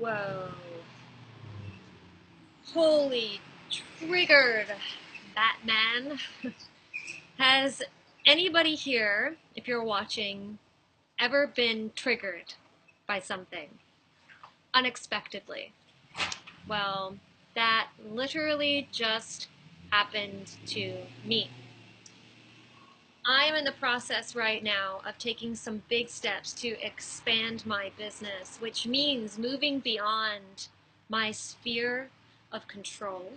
Whoa. Holy triggered Batman. Has anybody here, if you're watching, ever been triggered by something unexpectedly? Well, that literally just happened to me. I am in the process right now of taking some big steps to expand my business, which means moving beyond my sphere of control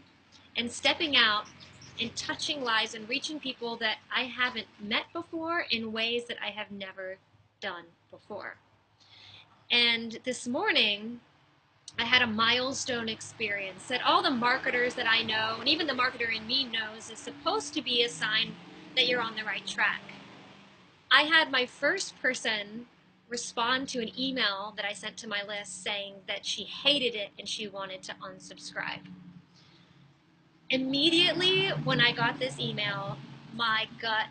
and stepping out and touching lives and reaching people that I haven't met before in ways that I have never done before. And this morning, I had a milestone experience that all the marketers that I know, and even the marketer in me knows, is supposed to be a sign that you're on the right track. I had my first person respond to an email that I sent to my list saying that she hated it and she wanted to unsubscribe. Immediately when I got this email, my gut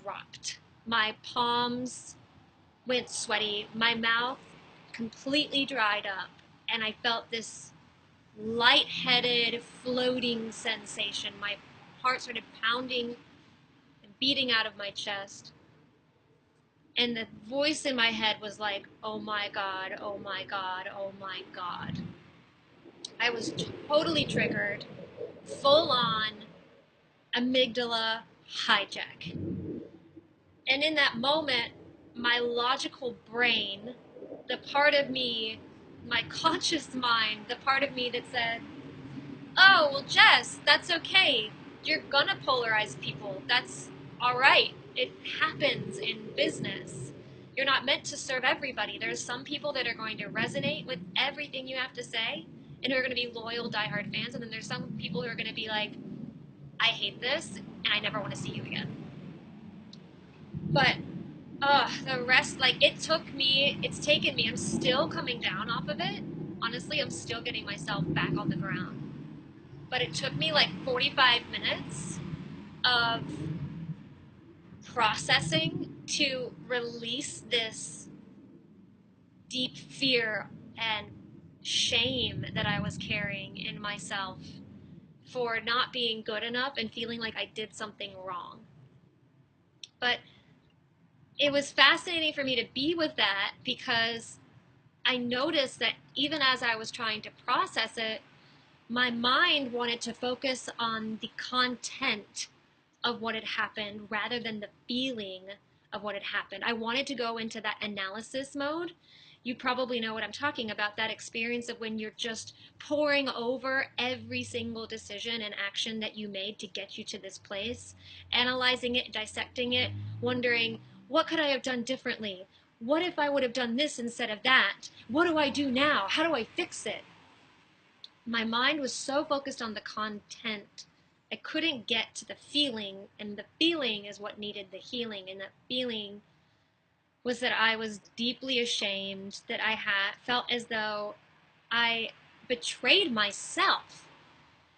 dropped. My palms went sweaty, my mouth completely dried up, and I felt this lightheaded, floating sensation. My heart started pounding and beating out of my chest. And the voice in my head was like, oh my God, oh my God, oh my God. I was totally triggered, full on amygdala hijack. And in that moment, my logical brain, the part of me, my conscious mind, the part of me that said, oh, well, Jess, that's okay. You're gonna polarize people. That's all right. It happens in business. You're not meant to serve everybody. There's some people that are going to resonate with everything you have to say and who are going to be loyal, diehard fans. And then there's some people who are going to be like, I hate this and I never want to see you again. But the rest, like, it's taken me, I'm still coming down off of it. Honestly, I'm still getting myself back on the ground. But it took me like 45 minutes of processing to release this deep fear and shame that I was carrying in myself for not being good enough and feeling like I did something wrong. But it was fascinating for me to be with that because I noticed that even as I was trying to process it, my mind wanted to focus on the content of what had happened rather than the feeling of what had happened. I wanted to go into that analysis mode. You probably know what I'm talking about, that experience of when you're just pouring over every single decision and action that you made to get you to this place, analyzing it, dissecting it, wondering, what could I have done differently? What if I would have done this instead of that? What do I do now? How do I fix it? My mind was so focused on the content, I couldn't get to the feeling, and the feeling is what needed the healing. And that feeling was that I was deeply ashamed, that I had felt as though I betrayed myself.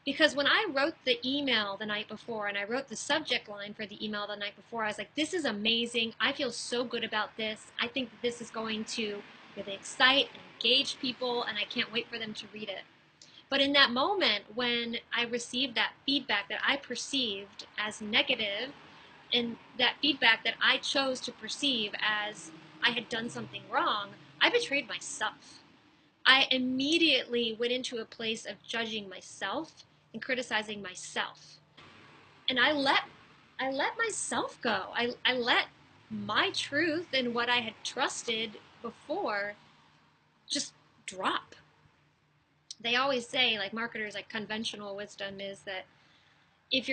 Because when I wrote the email the night before and I wrote the subject line for the email the night before, I was like, this is amazing. I feel so good about this. I think that this is going to really excite and engage people, and I can't wait for them to read it. But in that moment, when I received that feedback that I perceived as negative, and that feedback that I chose to perceive as I had done something wrong, I betrayed myself. I immediately went into a place of judging myself and criticizing myself. And I let myself go. I let my truth and what I had trusted before just drop. They always say, like marketers, like conventional wisdom is that if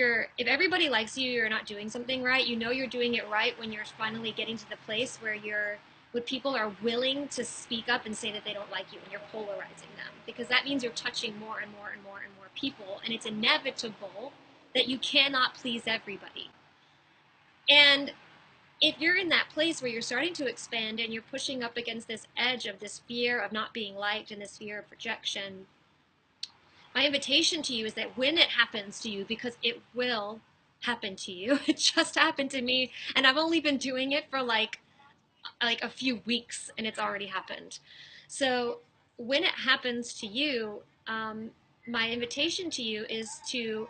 everybody likes you, you're not doing something right. You know you're doing it right when you're finally getting to the place where when people are willing to speak up and say that they don't like you and you're polarizing them, because that means you're touching more and more and more and more people, and it's inevitable that you cannot please everybody. And if you're in that place where you're starting to expand and you're pushing up against this edge of this fear of not being liked and this fear of rejection, my invitation to you is that when it happens to you, because it will happen to you, it just happened to me, and I've only been doing it for like a few weeks and it's already happened. So when it happens to you, my invitation to you is to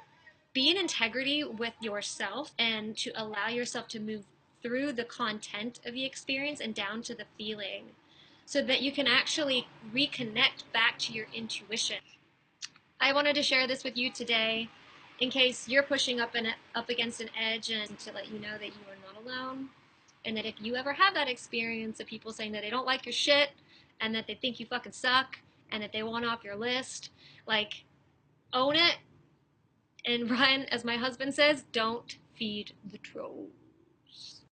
be in integrity with yourself and to allow yourself to move through the content of the experience and down to the feeling so that you can actually reconnect back to your intuition. I wanted to share this with you today in case you're pushing up against an edge, and to let you know that you are not alone, and that if you ever have that experience of people saying that they don't like your shit and that they think you fucking suck and that they want off your list, like, own it. And Ryan, as my husband says, don't feed the troll.